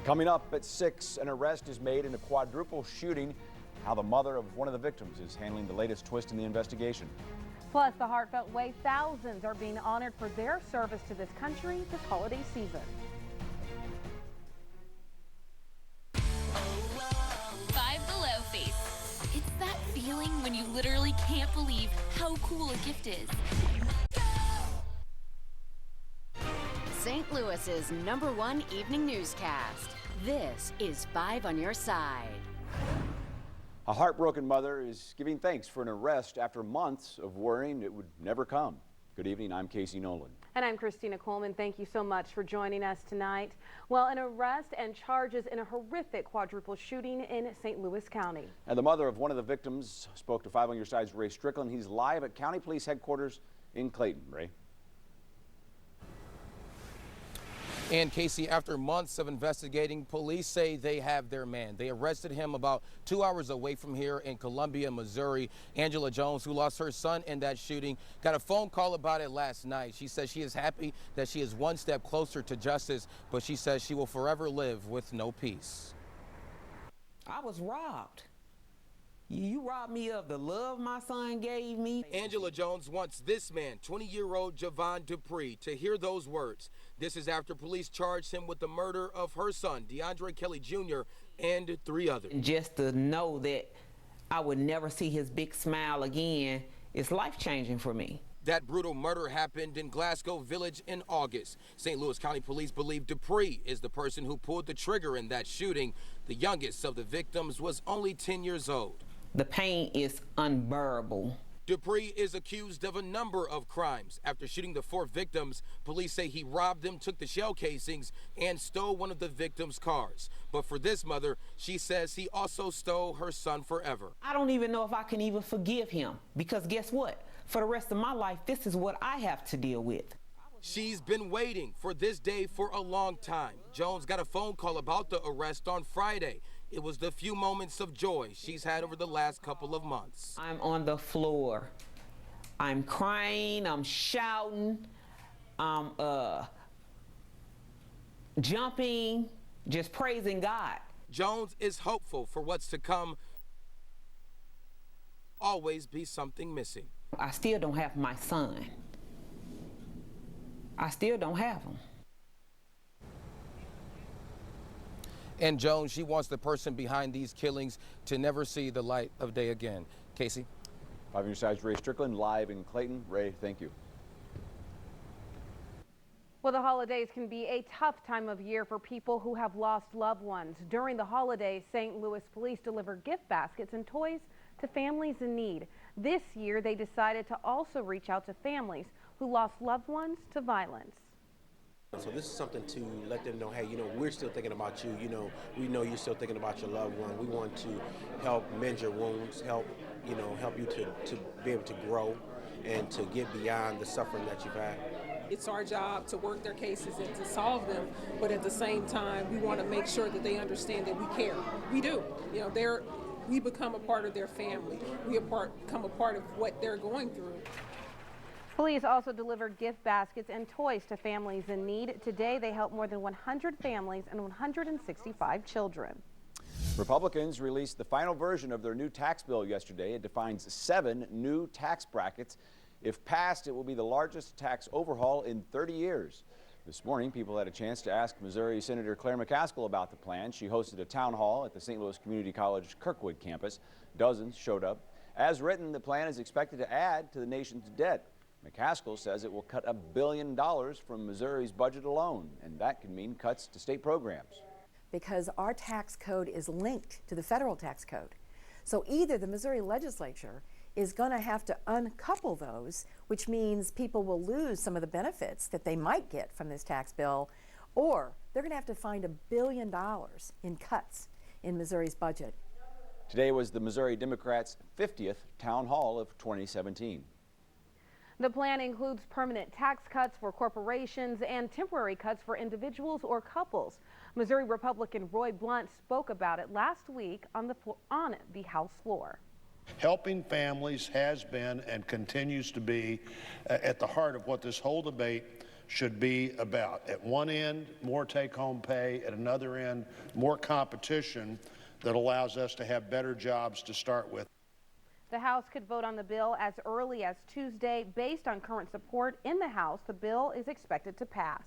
Coming up at 6, an arrest is made in a quadruple shooting. How the mother of one of the victims is handling the latest twist in the investigation. Plus, the heartfelt way thousands are being honored for their service to this country this holiday season. Five Below Face. It's that feeling when you literally can't believe how cool a gift is. St. Louis's #1 evening newscast. This is 5 on your side. A heartbroken mother is giving thanks for an arrest after months of worrying it would never come. Good evening, I'm Casey Nolan. And I'm Christina Coleman. Thank you so much for joining us tonight. Well, an arrest and charges in a horrific quadruple shooting in St. Louis County. And the mother of one of the victims spoke to 5 on your side's Ray Strickland. He's live at County Police Headquarters in Clayton. Ray. And Casey, after months of investigating, police say they have their man. They arrested him about 2 hours away from here in Columbia, Missouri. Angela Jones, who lost her son in that shooting, got a phone call about it last night. She says she is happy that she is one step closer to justice, but she says she will forever live with no peace. I was robbed. You robbed me of the love my son gave me. Angela Jones wants this man, 20-year-old Javon Dupree, to hear those words. This is after police charged him with the murder of her son, DeAndre Kelly Jr., and 3 others. Just to know that I would never see his big smile again is life-changing for me. That brutal murder happened in Glasgow Village in August. St. Louis County Police believe Dupree is the person who pulled the trigger in that shooting. The youngest of the victims was only 10 years old. The pain is unbearable. Dupree is accused of a number of crimes. After shooting the 4 victims, police say he robbed them, took the shell casings, and stole one of the victims' cars. But for this mother, she says he also stole her son forever. I don't even know if I can even forgive him, because guess what? For the rest of my life, this is what I have to deal with. She's been waiting for this day for a long time. Jones got a phone call about the arrest on Friday. It was the few moments of joy she's had over the last couple of months. I'm on the floor. I'm crying, I'm shouting, I'm jumping, just praising God. Jones is hopeful for what's to come. Always be something missing. I still don't have my son. I still don't have him. And Jones, she wants the person behind these killings to never see the light of day again. Casey? 5 on your side's Ray Strickland, live in Clayton. Ray, thank you. Well, the holidays can be a tough time of year for people who have lost loved ones. During the holidays, St. Louis police deliver gift baskets and toys to families in need. This year, they decided to also reach out to families who lost loved ones to violence. So this is something to let them know, hey, we're still thinking about you. We know you're still thinking about your loved one. We want to help mend your wounds, help you to be able to grow and to get beyond the suffering that you've had. It's our job to work their cases and to solve them, but at the same time, we want to make sure that they understand that we care. We do. We become a part of their family. We become a part of what they're going through. Police also delivered gift baskets and toys to families in need. Today, they helped more than 100 families and 165 children. Republicans released the final version of their new tax bill yesterday. It defines 7 new tax brackets. If passed, it will be the largest tax overhaul in 30 years. This morning, people had a chance to ask Missouri Senator Claire McCaskill about the plan. She hosted a town hall at the St. Louis Community College Kirkwood campus. Dozens showed up. As written, the plan is expected to add to the nation's debt. McCaskill says it will cut $1 billion from Missouri's budget alone, and that could mean cuts to state programs. Because our tax code is linked to the federal tax code. So either the Missouri legislature is going to have to uncouple those, which means people will lose some of the benefits that they might get from this tax bill, or they're going to have to find $1 billion in cuts in Missouri's budget. Today was the Missouri Democrats' 50th town hall of 2017. The plan includes permanent tax cuts for corporations and temporary cuts for individuals or couples. Missouri Republican Roy Blunt spoke about it last week on the House floor. Helping families has been and continues to be at the heart of what this whole debate should be about. At one end, more take-home pay. At another end, more competition that allows us to have better jobs to start with. The House could vote on the bill as early as Tuesday. Based on current support in the House, the bill is expected to pass.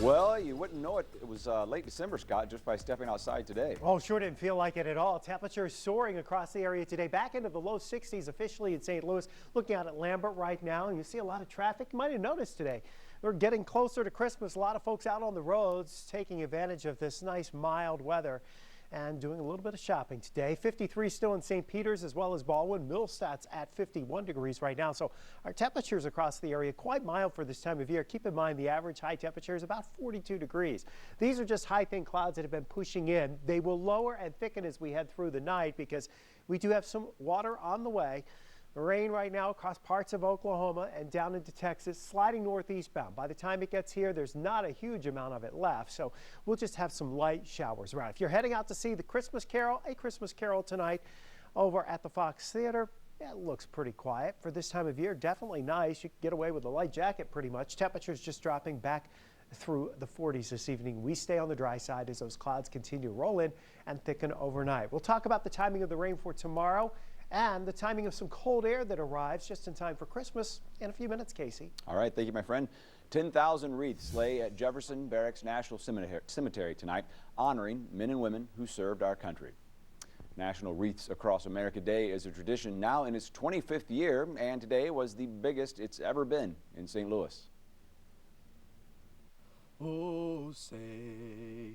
Well, you wouldn't know it. It was late December, Scott, just by stepping outside today. Oh, sure didn't feel like it at all. Temperatures soaring across the area today, back into the low 60s officially in St. Louis. Looking out at Lambert right now, and you see a lot of traffic. You might have noticed today. We're getting closer to Christmas. A lot of folks out on the roads taking advantage of this nice mild weather and doing a little bit of shopping today. 53 still in St. Peter's as well as Baldwin. Millstat's at 51 degrees right now. So our temperatures across the area quite mild for this time of year. Keep in mind the average high temperature is about 42 degrees. These are just high thin clouds that have been pushing in. They will lower and thicken as we head through the night because we do have some water on the way. Rain right now across parts of Oklahoma and down into Texas, sliding northeastbound. By the time it gets here, there's not a huge amount of it left, so we'll just have some light showers around. If you're heading out to see the Christmas Carol, a Christmas Carol tonight over at the Fox Theater, yeah, it looks pretty quiet for this time of year. Definitely nice. You can get away with a light jacket pretty much. Temperatures just dropping back through the 40s this evening. We stay on the dry side as those clouds continue to roll in and thicken overnight. We'll talk about the timing of the rain for tomorrow and the timing of some cold air that arrives just in time for Christmas in a few minutes, Casey. All right, thank you, my friend. 10,000 wreaths lay at Jefferson Barracks National Cemetery tonight, honoring men and women who served our country. National Wreaths Across America Day is a tradition now in its 25th year, and today was the biggest it's ever been in St. Louis. Oh, say,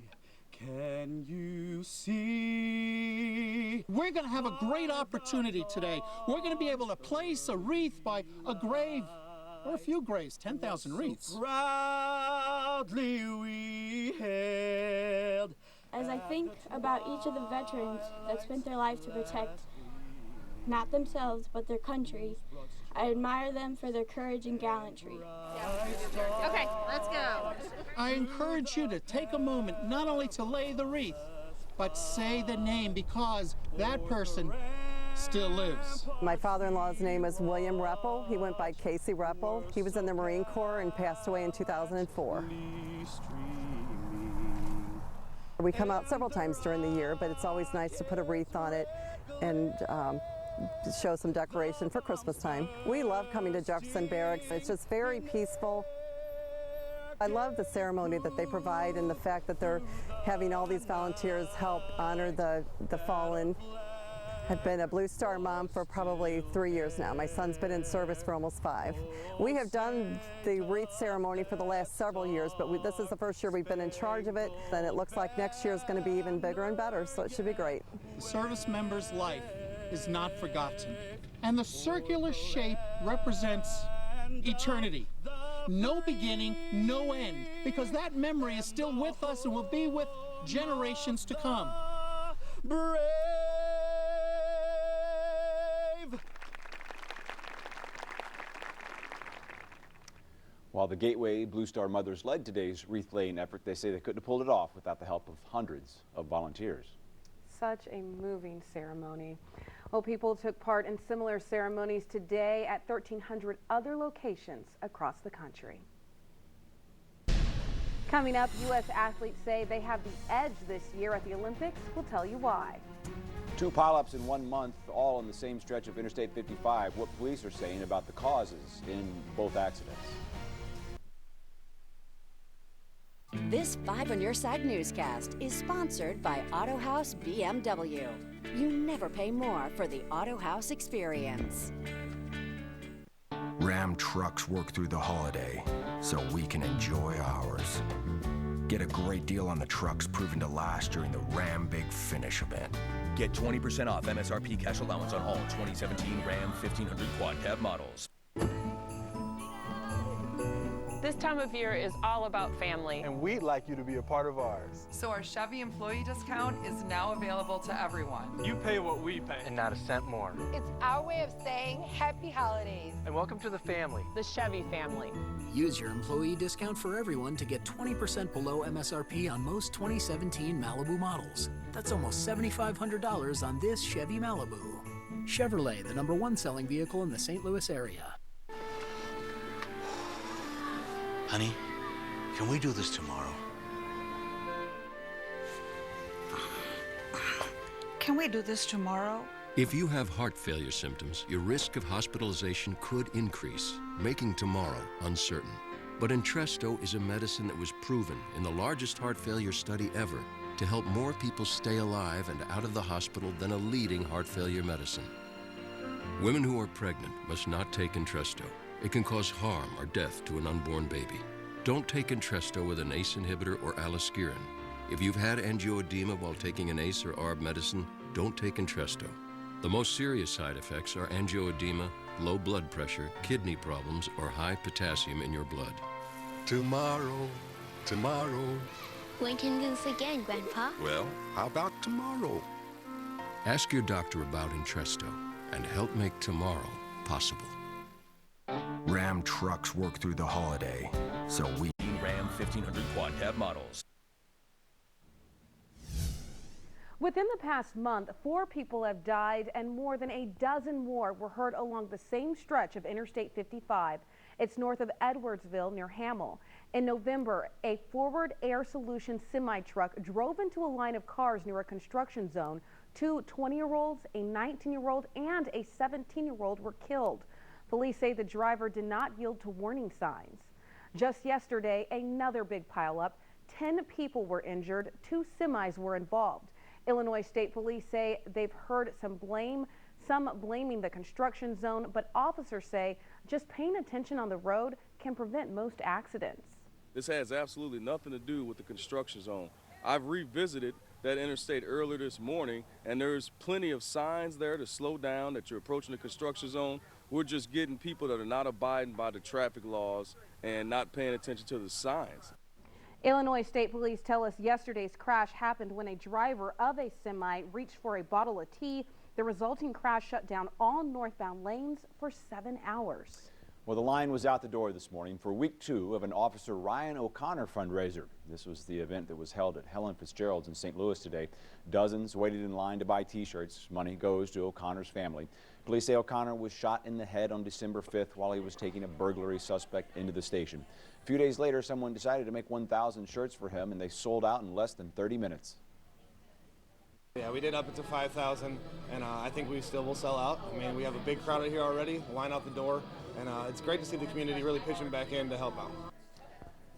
can you see? We're going to have a great opportunity today. We're going to be able to place a wreath by a grave, or a few graves, 10,000 wreaths. Proudly we hailed. As I think about each of the veterans that spent their life to protect not themselves, but their countries, I admire them for their courage and gallantry. Okay, let's go. I encourage you to take a moment not only to lay the wreath, but say the name, because that person still lives. My father-in-law's name is William Reppel. He went by Casey Reppel. He was in the Marine Corps and passed away in 2004. We come out several times during the year, but it's always nice to put a wreath on it and show some decoration for Christmas time. We love coming to Jefferson Barracks. It's just very peaceful. I love the ceremony that they provide and the fact that they're having all these volunteers help honor the fallen. I've been a Blue Star mom for probably 3 years now. My son's been in service for almost 5. We have done the wreath ceremony for the last several years, but this is the first year we've been in charge of it, and it looks like next year is going to be even bigger and better, so it should be great. The service member's life is not forgotten, and the circular shape represents eternity. No beginning, no end, because that memory is still with us and will be with generations to come. Brave. While the Gateway Blue Star Mothers led today's wreath-laying effort, they say they couldn't have pulled it off without the help of hundreds of volunteers. Such a moving ceremony. Well, people took part in similar ceremonies today at 1,300 other locations across the country. Coming up, U.S. athletes say they have the edge this year at the Olympics. We'll tell you why. 2 pileups in 1 month, all on the same stretch of Interstate 55. What police are saying about the causes in both accidents. This 5 on Your Side newscast is sponsored by Auto House BMW. You never pay more for the Auto House experience. Ram trucks work through the holiday so we can enjoy ours. Get a great deal on the trucks proven to last during the Ram Big Finish event. Get 20% off MSRP cash allowance on all 2017 Ram 1500 quad cab models. This time of year is all about family. And we'd like you to be a part of ours. So our Chevy employee discount is now available to everyone. You pay what we pay. And not a cent more. It's our way of saying happy holidays. And welcome to the family. The Chevy family. Use your employee discount for everyone to get 20% below MSRP on most 2017 Malibu models. That's almost $7,500 on this Chevy Malibu. Chevrolet, the #1 selling vehicle in the St. Louis area. Honey, can we do this tomorrow? Can we do this tomorrow? If you have heart failure symptoms, your risk of hospitalization could increase, making tomorrow uncertain. But Entresto is a medicine that was proven in the largest heart failure study ever to help more people stay alive and out of the hospital than a leading heart failure medicine. Women who are pregnant must not take Entresto. It can cause harm or death to an unborn baby. Don't take Entresto with an ACE inhibitor or aliskiren. If you've had angioedema while taking an ACE or ARB medicine, don't take Entresto. The most serious side effects are angioedema, low blood pressure, kidney problems, or high potassium in your blood. Tomorrow, tomorrow. When can we do this again, Grandpa? Well, how about tomorrow? Ask your doctor about Entresto and help make tomorrow possible. Ram trucks work through the holiday, so we Ram 1500 quad cab models. Within the past month, 4 people have died and more than a dozen more were hurt along the same stretch of Interstate 55. It's north of Edwardsville near Hamel. In November, a Forward Air Solutions semi-truck drove into a line of cars near a construction zone. 2 20-year-olds, a 19-year-old, and a 17-year-old were killed. Police say the driver did not yield to warning signs. Just yesterday, another big pileup. 10 people were injured. 2 semis were involved. Illinois State Police say they've heard some blaming the construction zone, but officers say just paying attention on the road can prevent most accidents. This has absolutely nothing to do with the construction zone. I've revisited that interstate earlier this morning, and there's plenty of signs there to slow down that you're approaching the construction zone. We're just getting people that are not abiding by the traffic laws and not paying attention to the signs. Illinois State Police tell us yesterday's crash happened when a driver of a semi reached for a bottle of tea. The resulting crash shut down all northbound lanes for 7 hours. Well, the line was out the door this morning for week 2 of an Officer Ryan O'Connor fundraiser. This was the event that was held at Helen Fitzgerald's in St. Louis today. Dozens waited in line to buy T-shirts. Money goes to O'Connor's family. Police say O'Connor was shot in the head on December 5th while he was taking a burglary suspect into the station. A few days later, someone decided to make 1,000 shirts for him, and they sold out in less than 30 minutes. Yeah, we did up it to 5,000, and I think we still will sell out. I mean, we have a big crowd out here already, line out the door, and it's great to see the community really pitching back in to help out.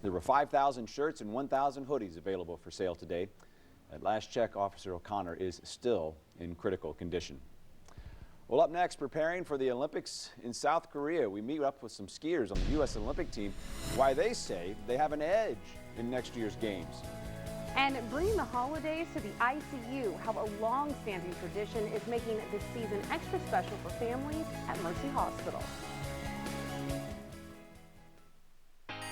There were 5,000 shirts and 1,000 hoodies available for sale today. At last check, Officer O'Connor is still in critical condition. Well, up next, preparing for the Olympics in South Korea, we meet up with some skiers on the U.S. Olympic team, why they say they have an edge in next year's games. And bringing the holidays to the ICU, how a long-standing tradition is making this season extra special for families at Mercy Hospital.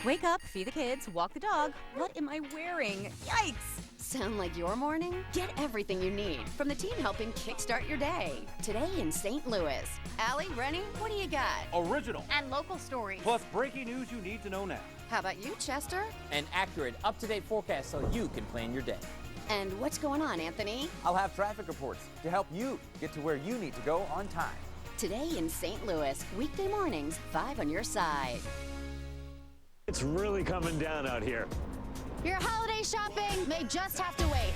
Wake up, feed the kids, walk the dog. What am I wearing? Yikes! Sound like your morning? Get everything you need from the team helping kickstart your day. Today in St. Louis. Allie, Rennie, what do you got? Original. And local stories. Plus breaking news you need to know now. How about you, Chester? An accurate, up-to-date forecast so you can plan your day. And what's going on, Anthony? I'll have traffic reports to help you get to where you need to go on time. Today in St. Louis, weekday mornings, 5 on your side. It's really coming down out here. Your holiday shopping may just have to wait.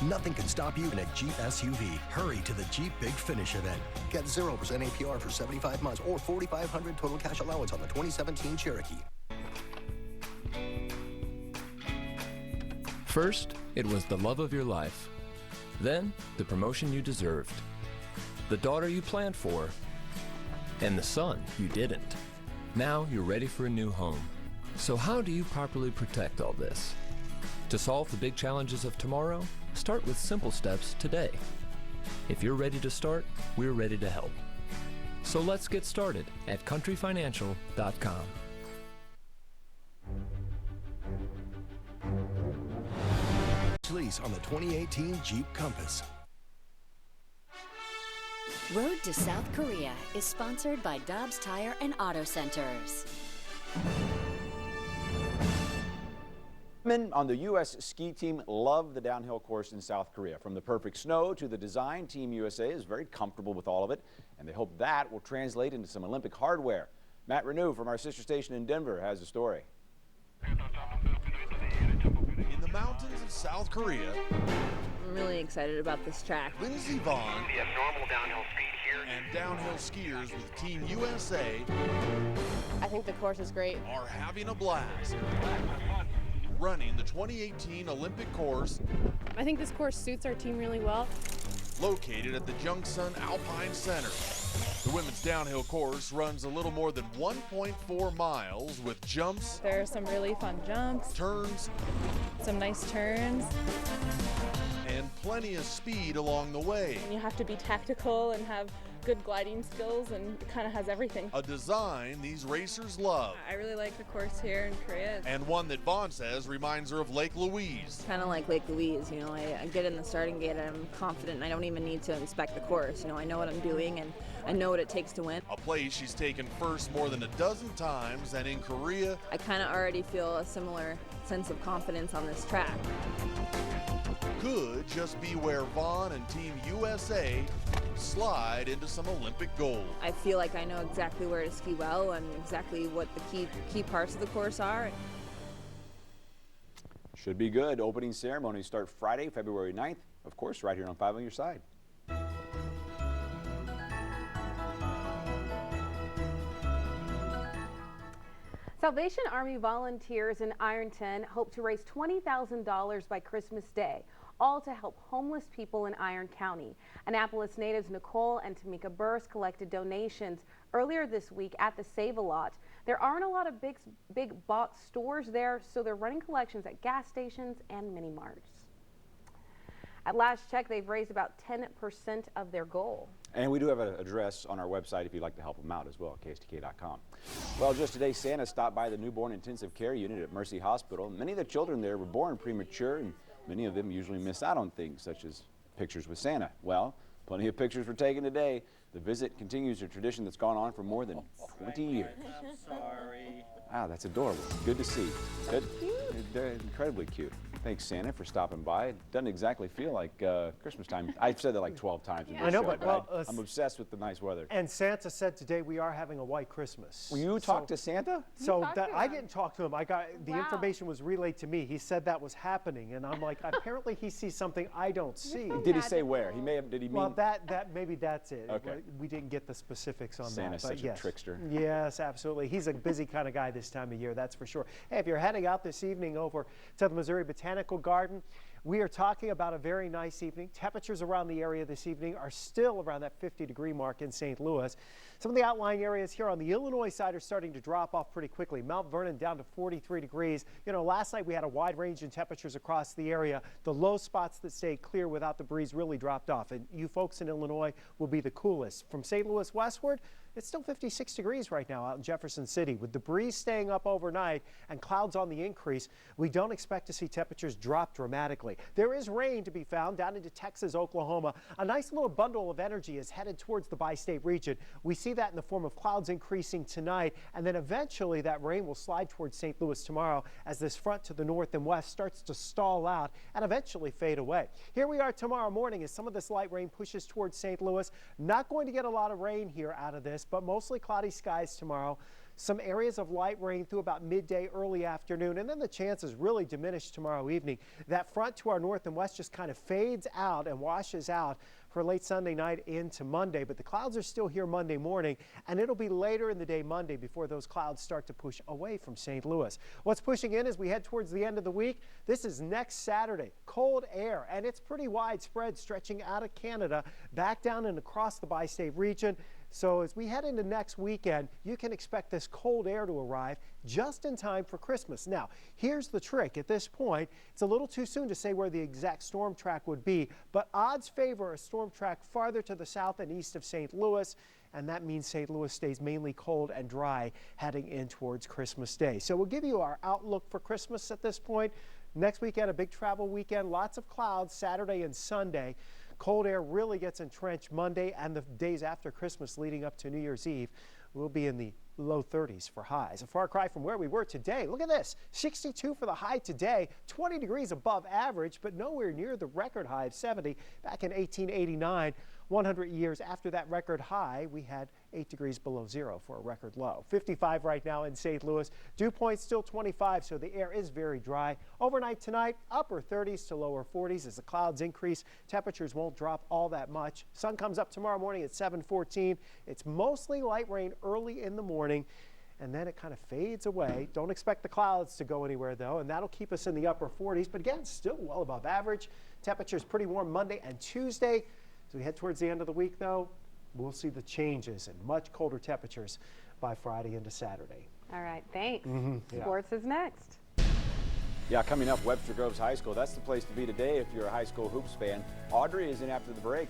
Nothing can stop you in a Jeep SUV. Hurry to the Jeep Big Finish event. Get 0% APR for 75 months or $4,500 total cash allowance on the 2017 Cherokee. First, it was the love of your life. Then, the promotion you deserved. The daughter you planned for. And the son you didn't. Now you're ready for a new home. So how do you properly protect all this? To solve the big challenges of tomorrow, start with simple steps today. If you're ready to start, we're ready to help. So let's get started at countryfinancial.com. Lease on the 2018 Jeep Compass. Road to South Korea is sponsored by Dobbs Tire and Auto Centers. Men on the U.S. ski team love the downhill course in South Korea. From the perfect snow to the design, Team USA is very comfortable with all of it, and they hope that will translate into some Olympic hardware. Matt Renew from our sister station in Denver has a story. mountains of South Korea. I'm really excited about this track. Lindsey Vaughn. We have normal downhill speed here. And downhill skiers with Team USA. I think the course is great. Are having a blast. Running the 2018 Olympic course. I think this course suits our team really well. Located at the Jungsun Alpine Center. The women's downhill course runs a little more than 1.4 miles with jumps. There are some really fun jumps. Turns. Some nice turns. And plenty of speed along the way. And you have to be tactical and have good gliding skills, and it kind of has everything. A design these racers love. I really like the course here in Korea. And one that Vaughn says reminds her of Lake Louise. Kind of like Lake Louise, you know, I get in the starting gate and I'm confident and I don't even need to inspect the course. You know, I know what I'm doing and I know what it takes to win. A place she's taken first more than a dozen times, and in Korea, I kind of already feel a similar sense of confidence on this track. Could just be where Vaughn and Team USA slide into some Olympic gold. I feel like I know exactly where to ski well and exactly what the key parts of the course are. Should be good. Opening ceremonies start Friday, February 9th. Of course, right here on 5 on Your Side. Salvation Army volunteers in Ironton hope to raise $20,000 by Christmas Day, all to help homeless people in Iron County. Annapolis natives Nicole and Tamika Burse collected donations earlier this week at the Save-A-Lot. There aren't a lot of big box stores there, so they're running collections at gas stations and mini marts. At last check, they've raised about 10% of their goal. And we do have an address on our website if you'd like to help them out as well, KSDK.com. Well, just today, Santa stopped by the newborn intensive care unit at Mercy Hospital. Many of the children there were born premature, and many of them usually miss out on things such as pictures with Santa. Well, plenty of pictures were taken today. The visit continues a tradition that's gone on for more than 20 years. I'm sorry. Wow, that's adorable. Good to see. Good. They're incredibly cute. Thanks, Santa, for stopping by. It doesn't exactly feel like Christmas time. I've said that like 12 times. In this I know, show, but well, I'm obsessed with the nice weather. And Santa said today we are having a white Christmas. Will you talk to Santa? So I didn't talk to him. I got the information was relayed to me. He said that was happening, and I'm like, apparently he sees something I don't see. Did he say where? He may have. Did he mean? Well, that maybe that's it. Okay. We didn't get the specifics on Santa's that. such a trickster. Yes, absolutely. He's a busy kind of guy this time of year, that's for sure. Hey, if you're heading out this evening over to the Missouri Botanical Garden, we are talking about a very nice evening. Temperatures around the area this evening are still around that 50-degree mark in St. Louis. Some of the outlying areas here on the Illinois side are starting to drop off pretty quickly. Mount Vernon down to 43 degrees. You know, last night we had a wide range in temperatures across the area. The low spots that stayed clear without the breeze really dropped off. And you folks in Illinois will be the coolest. From St. Louis westward, it's still 56 degrees right now out in Jefferson City. With the breeze staying up overnight and clouds on the increase, we don't expect to see temperatures drop dramatically. There is rain to be found down into Texas, Oklahoma. A nice little bundle of energy is headed towards the bi-state region. We see that in the form of clouds increasing tonight, and then eventually that rain will slide towards St. Louis tomorrow as this front to the north and west starts to stall out and eventually fade away. Here we are tomorrow morning as some of this light rain pushes towards St. Louis. Not going to get a lot of rain here out of this, but mostly cloudy skies tomorrow. Some areas of light rain through about midday, early afternoon, and then the chances really diminish tomorrow evening. That front to our north and west just kind of fades out and washes out for late Sunday night into Monday, but the clouds are still here Monday morning, and it'll be later in the day Monday before those clouds start to push away from St. Louis. What's pushing in as we head towards the end of the week? This is next Saturday. Cold air, and it's pretty widespread, stretching out of Canada back down and across the bi-state region. So as we head into next weekend, you can expect this cold air to arrive just in time for Christmas. Now, here's the trick. At this point, it's a little too soon to say where the exact storm track would be, but odds favor a storm track farther to the south and east of St. Louis, and that means St. Louis stays mainly cold and dry heading in towards Christmas Day. So we'll give you our outlook for Christmas at this point. Next weekend, a big travel weekend, lots of clouds Saturday and Sunday. Cold air really gets entrenched Monday and the days after Christmas leading up to New Year's Eve. We'll be in the low 30s for highs. A far cry from where we were today. Look at this, 62 for the high today, 20 degrees above average, but nowhere near the record high of 70 back in 1889. 100 years after that record high, we had 8 degrees below zero for a record low. 55 right now in St. Louis. Dew point still 25, so the air is very dry. Overnight tonight, upper 30s to lower 40s as the clouds increase. Temperatures won't drop all that much. Sun comes up tomorrow morning at 7:14. It's mostly light rain early in the morning, and then it kind of fades away. Don't expect the clouds to go anywhere, though, and that'll keep us in the upper 40s. But again, still well above average. Temperatures pretty warm Monday and Tuesday. As we head towards the end of the week, though, we'll see the changes and much colder temperatures by Friday into Saturday. All right, thanks. Yeah. Sports is next. Yeah, coming up, Webster Groves High School. That's the place to be today if you're a high school hoops fan. Audrey is in after the break.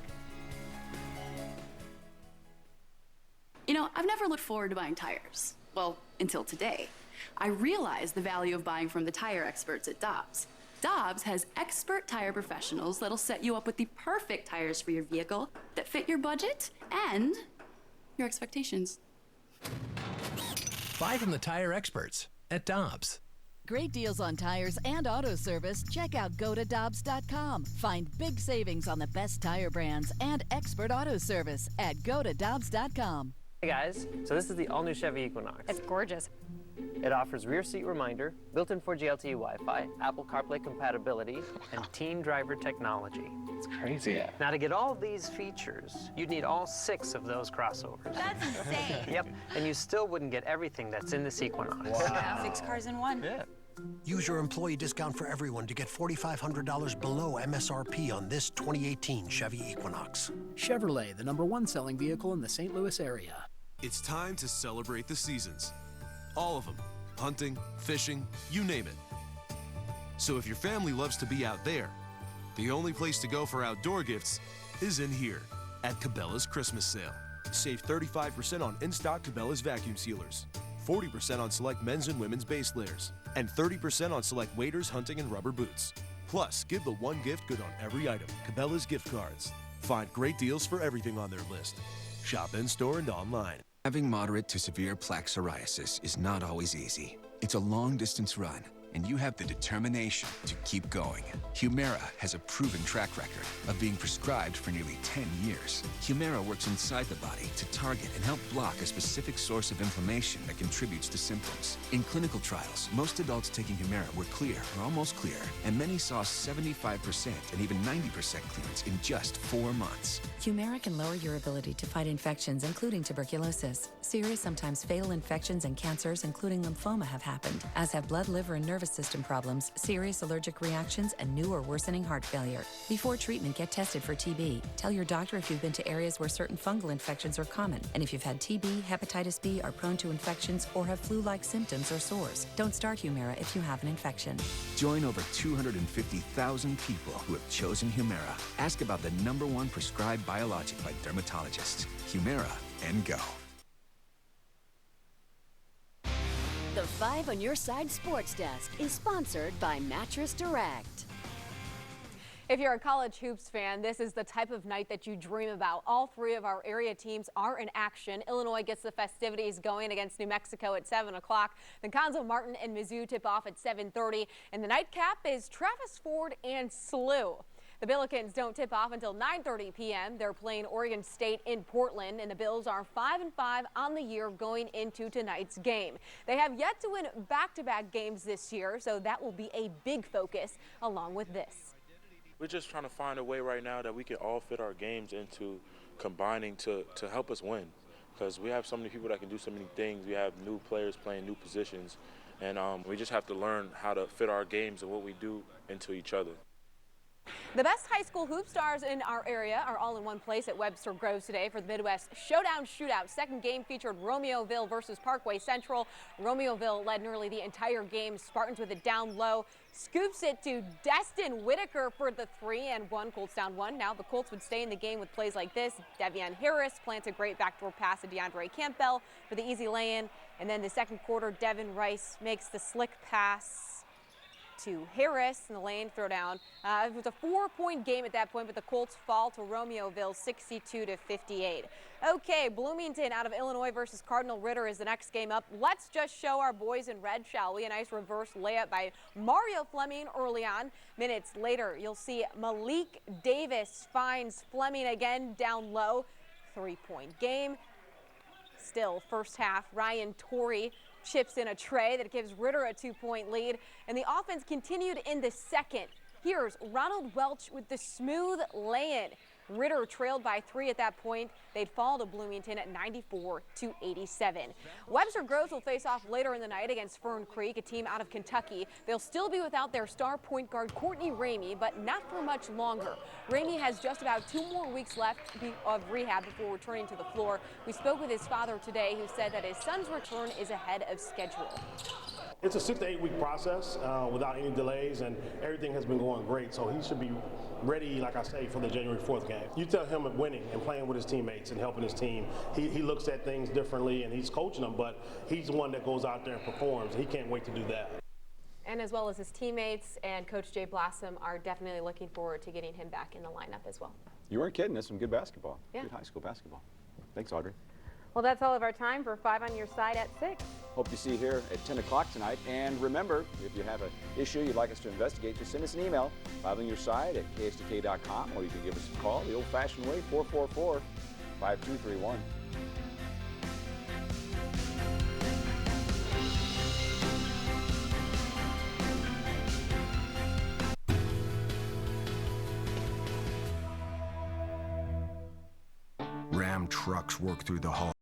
You know, I've never looked forward to buying tires. Well, until today. I realized the value of buying from the tire experts at Dobbs. Dobbs has expert tire professionals that'll set you up with the perfect tires for your vehicle that fit your budget and your expectations. Buy from the tire experts at Dobbs. Great deals on tires and auto service. Check out GoToDobbs.com. Find big savings on the best tire brands and expert auto service at GoToDobbs.com. Hey guys, so this is the all-new Chevy Equinox. It's gorgeous. It offers rear seat reminder, built-in 4G LTE Wi-Fi, Apple CarPlay compatibility, and teen driver technology. It's crazy. Yeah. Now to get all these features, you'd need all 6 of those crossovers. That's insane. Yep, and you still wouldn't get everything that's in this Equinox. Wow. 6 cars in one. Yeah. Use your employee discount for everyone to get $4,500 below MSRP on this 2018 Chevy Equinox. Chevrolet, the #1 selling vehicle in the St. Louis area. It's time to celebrate the seasons. All of them. Hunting, fishing, you name it. So if your family loves to be out there, the only place to go for outdoor gifts is in here at Cabela's Christmas Sale. Save 35% on in-stock Cabela's vacuum sealers, 40% on select men's and women's base layers, and 30% on select waders, hunting, and rubber boots. Plus, give the one gift good on every item, Cabela's gift cards. Find great deals for everything on their list. Shop in-store and online. Having moderate to severe plaque psoriasis is not always easy. It's a long-distance run, and you have the determination to keep going. Humira has a proven track record of being prescribed for nearly 10 years. Humira works inside the body to target and help block a specific source of inflammation that contributes to symptoms. In clinical trials, most adults taking Humira were clear or almost clear, and many saw 75% and even 90% clearance in just 4 months. Humira can lower your ability to fight infections, including tuberculosis. Serious, sometimes fatal infections and cancers, including lymphoma, have happened, as have blood, liver, and nervous system problems, serious allergic reactions, and new or worsening heart failure. Before treatment, get tested for TB. Tell your doctor if you've been to areas where certain fungal infections are common, and if you've had TB, hepatitis B, are prone to infections, or have flu-like symptoms or sores. Don't start Humira if you have an infection. Join over 250,000 people who have chosen Humira. Ask about the #1 prescribed biologic by dermatologists. Humira and go. The 5 on Your Side Sports Desk is sponsored by Mattress Direct. If you're a college hoops fan, this is the type of night that you dream about. All 3 of our area teams are in action. Illinois gets the festivities going against New Mexico at 7 o'clock. Then Conzo Martin and Mizzou tip off at 7:30. And the nightcap is Travis Ford and SLU. The Billikens don't tip off until 9:30 p.m. They're playing Oregon State in Portland, and the Bills are 5-5 on the year going into tonight's game. They have yet to win back-to-back games this year, so that will be a big focus along with this. We're just trying to find a way right now that we can all fit our games into combining to help us win, because we have so many people that can do so many things. We have new players playing new positions, and we just have to learn how to fit our games and what we do into each other. The best high school hoop stars in our area are all in one place at Webster Groves today for the Midwest Showdown Shootout. Second game featured Romeoville versus Parkway Central. Romeoville led nearly the entire game. Spartans with it down low. Scoops it to Destin Whitaker for the 3-1. Colts down 1. Now the Colts would stay in the game with plays like this. Devian Harris plants a great backdoor pass to DeAndre Campbell for the easy lay-in. And then the second quarter, Devin Rice makes the slick pass to Harris in the lane throw down. It was a 4-point game at that point, but the Colts fall to Romeoville 62-58. Okay, Bloomington out of Illinois versus Cardinal Ritter is the next game up. Let's just show our boys in red, shall we? A nice reverse layup by Mario Fleming early on. Minutes later, you'll see Malik Davis finds Fleming again down low. 3-point game. Still, first half, Ryan Torrey chips in a tray that gives Ritter a 2-point lead, and the offense continued in the second. Here's Ronald Welch with the smooth lay-in. Ritter trailed by 3 at that point. They'd fall to Bloomington at 94-87. Webster Groves will face off later in the night against Fern Creek, a team out of Kentucky. They'll still be without their star point guard Courtney Ramey, but not for much longer. Ramey has just about 2 more weeks left of rehab before returning to the floor. We spoke with his father today, who said that his son's return is ahead of schedule. It's a 6 to 8 week process without any delays, and everything has been going great. So he should be ready, like I say, for the January 4th game. You tell him winning and playing with his teammates and helping his team. He looks at things differently, and he's coaching them, but he's the one that goes out there and performs. He can't wait to do that. And as well as his teammates and Coach Jay Blossom are definitely looking forward to getting him back in the lineup as well. You weren't kidding. That's some good basketball. Yeah. Good high school basketball. Thanks, Audrey. Well, that's all of our time for 5 on Your Side at 6. Hope to see you here at 10 o'clock tonight. And remember, if you have an issue you'd like us to investigate, just send us an email, 5 on Your Side at KSDK.com, or you can give us a call the old-fashioned way, 444-5231. Ram trucks work through the hall.